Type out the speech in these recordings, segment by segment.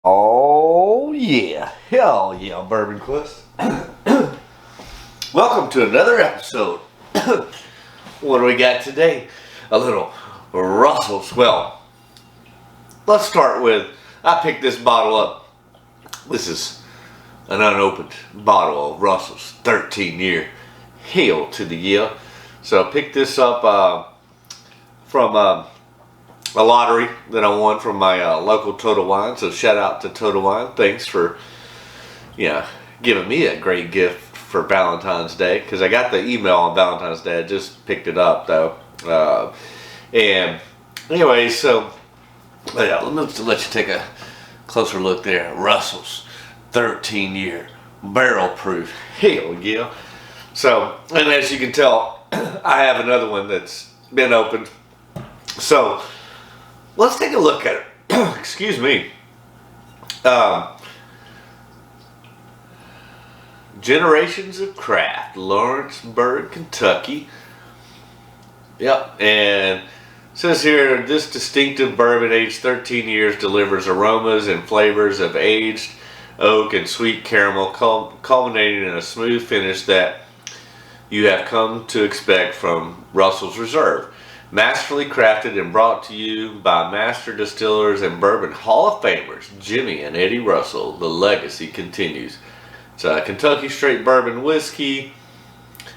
Oh yeah, hell yeah, Bourbon Quest. Welcome to another episode. What do we got today? A little Russell's. Well, let's start with, I picked this bottle up. This is an unopened bottle of Russell's 13-year. Hail to the year. So I picked this up from a lottery that I won from my local Total Wine. So shout out to Total Wine. Thanks for giving me a great gift for Valentine's Day, because I got the email on Valentine's Day. I just picked it up though. And anyway, so yeah, let me let you take a closer look there. Russell's 13-year barrel proof. Hell yeah. So, and as you can tell, I have another one that's been opened. So let's take a look at it. Excuse me. Generations of Craft, Lawrenceburg, Kentucky. Yep, and it says here, this distinctive bourbon aged 13 years delivers aromas and flavors of aged oak and sweet caramel, culminating in a smooth finish that you have come to expect from Russell's Reserve. Masterfully crafted and brought to you by master distillers and bourbon Hall of Famers Jimmy and Eddie Russell, the legacy continues. It's a Kentucky straight bourbon whiskey,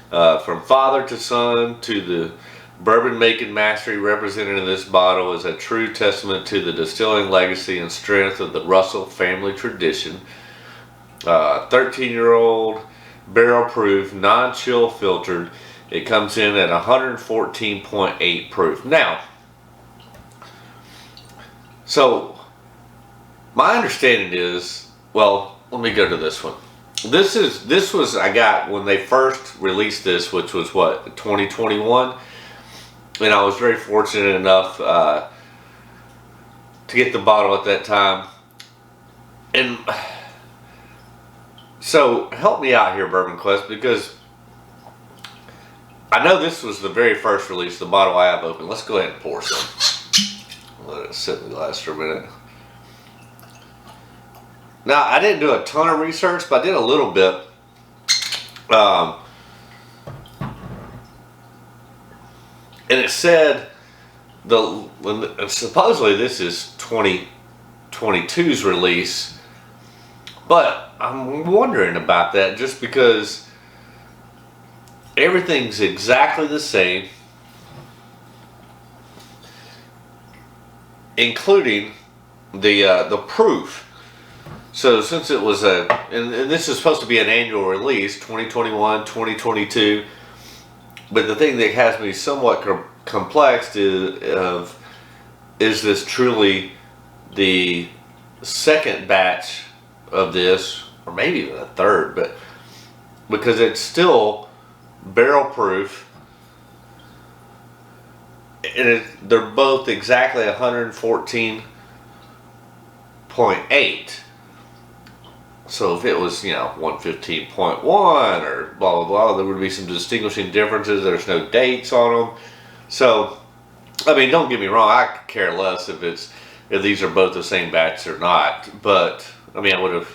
from father to son, to the bourbon making mastery represented in this bottle is a true testament to the distilling legacy and strength of the Russell family tradition. 13-year-old barrel proof, non-chill filtered. It comes in at 114.8 proof. Now, so my understanding is, well, let me go to this one. This was I got when they first released this, which was what, 2021, and I was very fortunate enough to get the bottle at that time. And so help me out here, Bourbon Quest, because I know this was the very first release, the bottle I have open. Let's go ahead and pour some. Let it sit in the glass for a minute. Now, I didn't do a ton of research, but I did a little bit. And it said, supposedly this is 2022's release, but I'm wondering about that just because everything's exactly the same, including the proof. So since it was and this is supposed to be an annual release, 2021, 2022, but the thing that has me somewhat complexed is this truly the second batch of this, or maybe even a third, but because it's still barrel proof, and they're both exactly 114.8. So if it was 115.1 or blah blah blah, there would be some distinguishing differences. There's no dates on them. So I mean, don't get me wrong, I could care less if these are both the same batch or not, but I mean, I would have,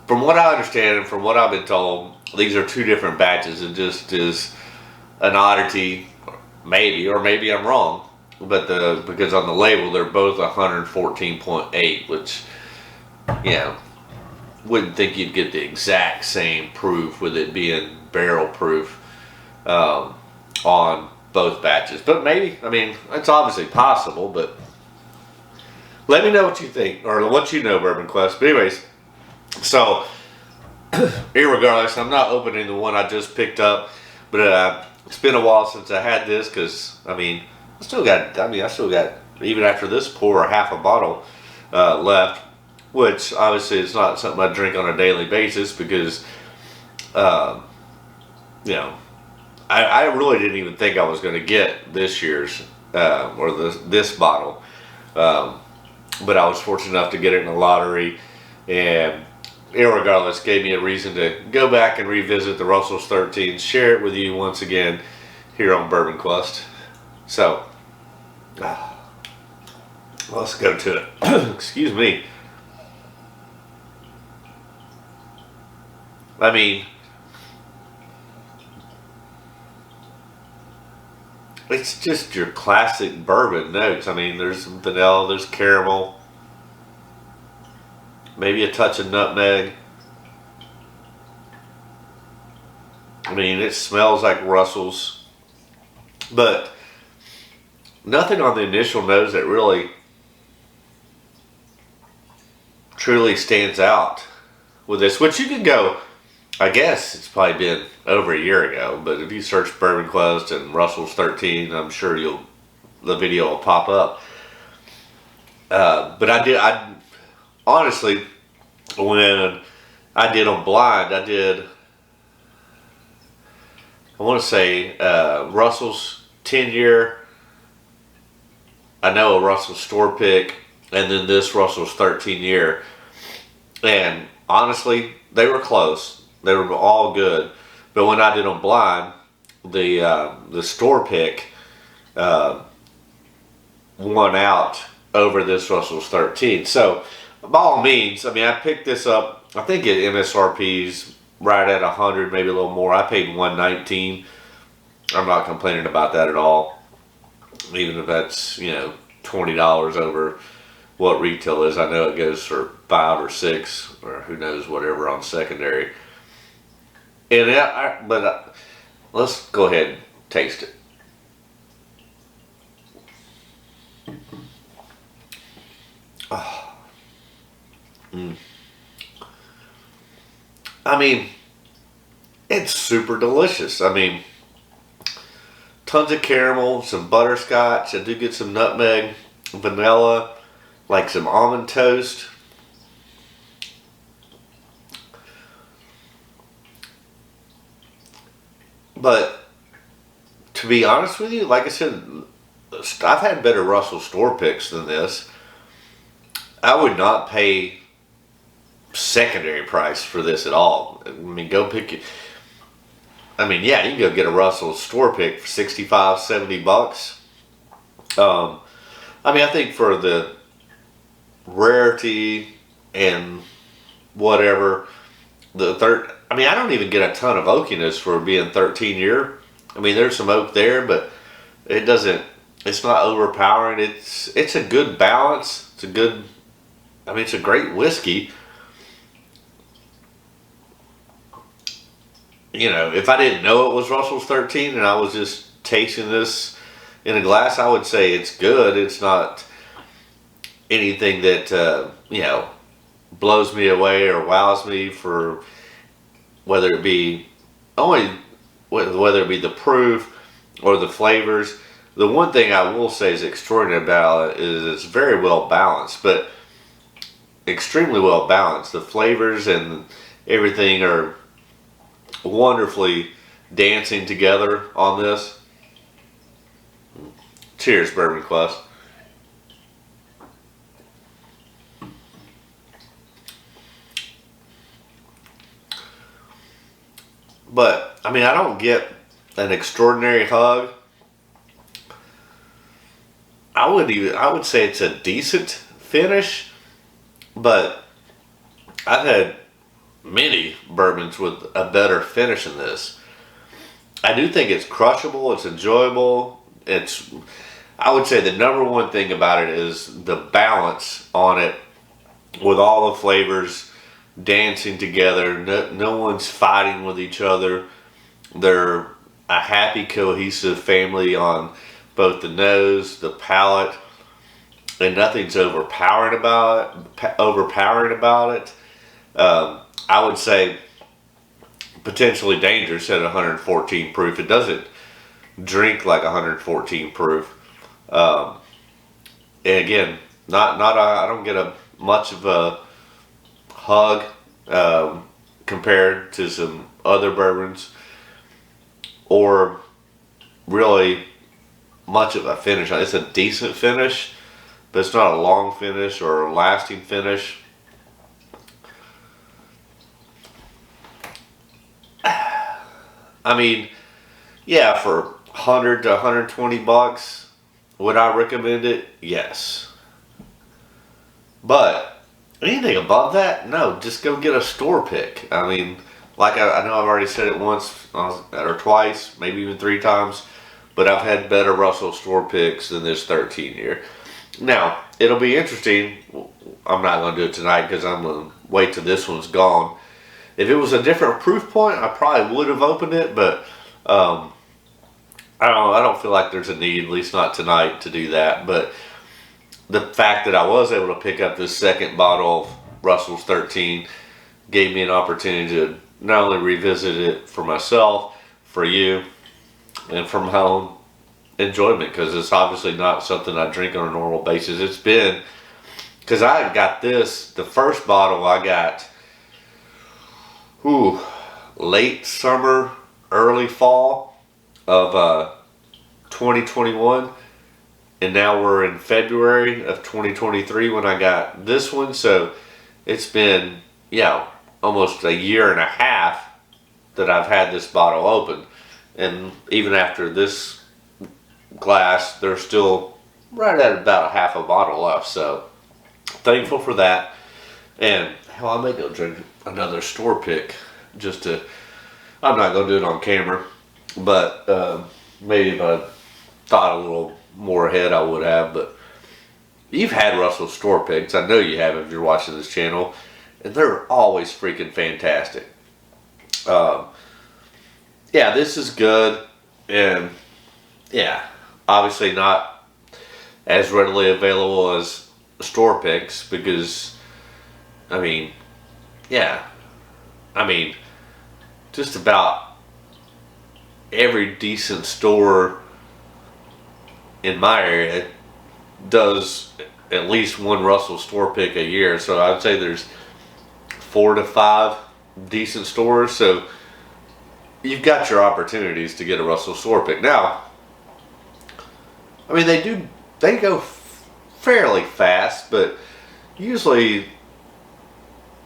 from what I understand and from what I've been told, these are two different batches. It just is an oddity, maybe, or maybe I'm wrong. But because on the label they're both 114.8, which, wouldn't think you'd get the exact same proof with it being barrel proof on both batches. But maybe, I mean, it's obviously possible. But let me know what you think, or what you know, Bourbon Quest. But anyways, so irregardless, I'm not opening the one I just picked up, but it's been a while since I had this, because I still got, even after this pour, half a bottle left, which obviously is not something I drink on a daily basis, because I really didn't even think I was going to get this year's or this bottle, but I was fortunate enough to get it in a lottery, and irregardless, gave me a reason to go back and revisit the Russell's 13, share it with you once again here on Bourbon Quest. So, Let's go to it. Excuse me. I mean, it's just your classic bourbon notes. I mean, there's some vanilla, there's caramel, maybe a touch of nutmeg. I mean, it smells like Russell's, but nothing on the initial nose that really truly stands out with this. Which you can go, I guess it's probably been over a year ago, but if you search Bourbon Quest and Russell's 13, I'm sure the video will pop up. But I honestly, when I did on blind, I want to say Russell's 10-year. I know a Russell's store pick, and then this Russell's 13-year. And honestly, they were close. They were all good. But when I did on blind, the store pick won out over this Russell's 13. So by all means, I mean, I picked this up. I think at MSRP's right at 100, maybe a little more. I paid 119. I'm not complaining about that at all, even if that's $20 over what retail is. I know it goes for 5 or 6 or who knows whatever on secondary. And let's go ahead and taste it. Oh. I mean, it's super delicious. I mean, tons of caramel, some butterscotch. I do get some nutmeg, vanilla, like some almond toast. But to be honest with you, like I said, I've had better Russell store picks than this. I would not pay secondary price for this at all. I mean, go pick it. I mean, yeah, you can go get a Russell store pick for 65, 70 bucks. I mean, I think for the rarity and whatever, I mean, I don't even get a ton of oakiness for being 13-year. I mean, there's some oak there, but it's not overpowering. It's a good balance. It's a great whiskey. If I didn't know it was Russell's 13 and I was just tasting this in a glass, I would say it's good. It's not anything that, blows me away or wows me for whether it be the proof or the flavors. The one thing I will say is extraordinary about it is it's very well balanced, but extremely well balanced. The flavors and everything are wonderfully dancing together on this. Cheers, Bourbon Quest. But I mean, I don't get an extraordinary hug. I would say it's a decent finish, but I've had many bourbons with a better finish than this. I do think it's crushable, it's enjoyable. I would say the number one thing about it is the balance on it, with all the flavors dancing together. No one's fighting with each other. They're a happy, cohesive family on both the nose, the palate, and nothing's overpowering about it. I would say potentially dangerous at 114 proof. It doesn't drink like 114 proof. And again, I don't get much of a hug compared to some other bourbons, or really much of a finish. It's a decent finish, but it's not a long finish or a lasting finish. I mean, yeah, for 100 to 120 bucks, would I recommend it? Yes. But anything above that, no, just go get a store pick. I mean, like I know I've already said it once or twice, maybe even 3 times, but I've had better Russell store picks than this 13 year. Now, it'll be interesting. I'm not going to do it tonight because I'm going to wait till this one's gone. If it was a different proof point, I probably would have opened it, but I don't feel like there's a need, at least not tonight, to do that. But the fact that I was able to pick up this second bottle of Russell's 13 gave me an opportunity to not only revisit it for myself, for you, and for my own enjoyment, because it's obviously not something I drink on a normal basis. It's been, because I got this, the first bottle I got, late summer, early fall of 2021. And now we're in February of 2023 when I got this one. So it's been, almost a year and a half that I've had this bottle open. And even after this glass, there's still right at about half a bottle left. So thankful for that. And hell, I may go drink another store pick I'm not going to do it on camera. But maybe if I thought a little more ahead I would have. But you've had Russell store picks, I know you have if you're watching this channel, and they're always freaking fantastic. This is good, and obviously not as readily available as store picks because just about every decent store in my area does at least one Russell store pick a year. So I'd say there's 4 to 5 decent stores. So you've got your opportunities to get a Russell store pick. Now, they go fairly fast, but usually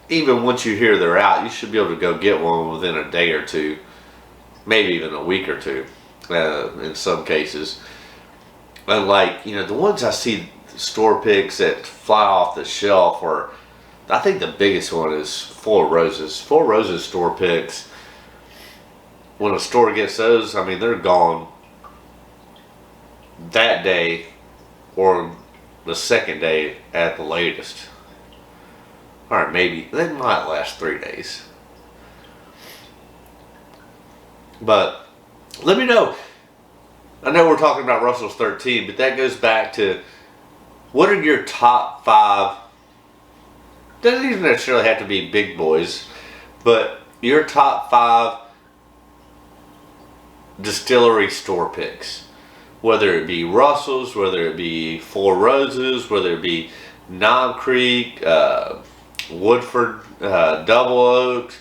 even once you hear they're out, you should be able to go get one within a day or two, maybe even a week or two in some cases. Unlike, the ones I see store picks that fly off the shelf, or I think the biggest one is Four Roses. Four Roses store picks, when a store gets those, they're gone that day or the second day at the latest. Or maybe, they might last 3 days. But let me know. I know we're talking about Russell's 13, but that goes back to what are your top 5, doesn't even necessarily have to be big boys, but your top 5 distillery store picks. Whether it be Russell's, whether it be Four Roses, whether it be Knob Creek, Woodford, Double Oaks,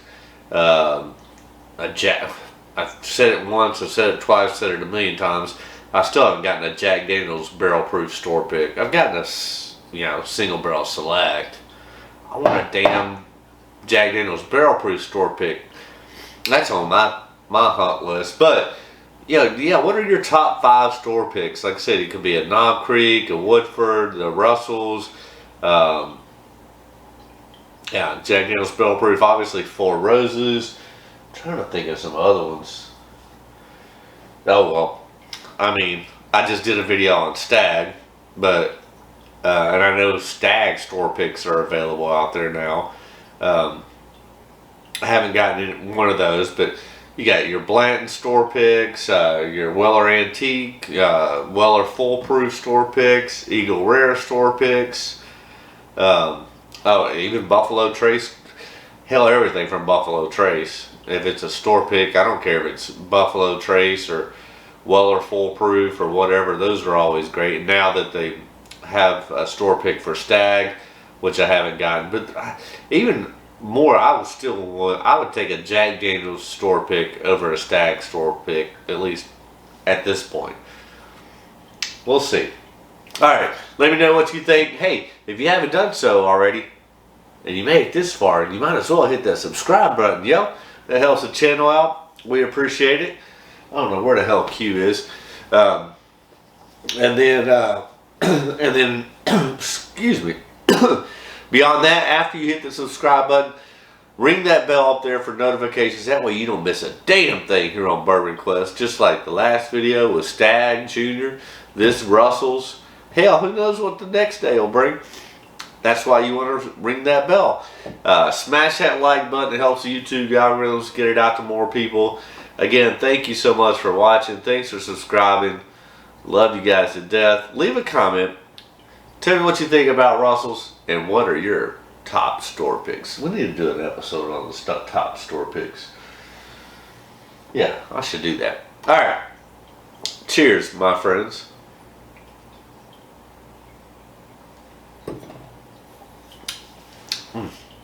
I've said it once, I've said it twice, said it a million times. I still haven't gotten a Jack Daniel's barrel proof store pick. I've gotten a single barrel select. I want a damn Jack Daniel's barrel proof store pick. That's on my hunt list. But what are your top 5 store picks? Like I said, it could be a Knob Creek, a Woodford, the Russells, Jack Daniel's barrel proof, obviously Four Roses. I'm trying to think of some other ones. Oh well, I just did a video on Stag, but and I know Stag store picks are available out there now. I haven't gotten one of those, but you got your Blanton store picks, your Weller Antique, Weller Full Proof store picks, Eagle Rare store picks. Even Buffalo Trace. Hell, everything from Buffalo Trace. If it's a store pick, I don't care if it's Buffalo Trace or Weller Full Proof or whatever. Those are always great. And now that they have a store pick for Stag, which I haven't gotten, but even more, I would take a Jack Daniel's store pick over a Stag store pick, at least at this point. We'll see. Alright, let me know what you think. Hey, if you haven't done so already, and you made it this far, you might as well hit that subscribe button, yo. That helps the channel out. We appreciate it. I don't know where the hell Q is. And then, excuse me. Beyond that, after you hit the subscribe button, ring that bell up there for notifications. That way you don't miss a damn thing here on Bourbon Quest. Just like the last video with Stag Jr., this Russell's. Hell, who knows what the next day will bring. That's why you want to ring that bell. Smash that like button. It helps the YouTube algorithms get it out to more people. Again, thank you so much for watching. Thanks for subscribing. Love you guys to death. Leave a comment. Tell me what you think about Russell's and what are your top store picks. We need to do an episode on the top store picks. Yeah, I should do that. Alright. Cheers, my friends.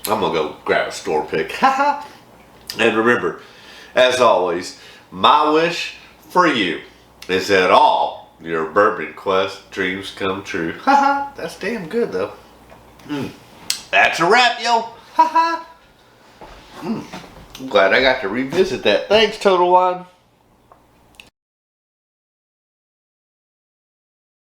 I'm going to go grab a store pick. And remember, as always, my wish for you is that all your Bourbon Quest dreams come true. That's damn good, though. That's a wrap, yo. I'm glad I got to revisit that. Thanks, Total Wine.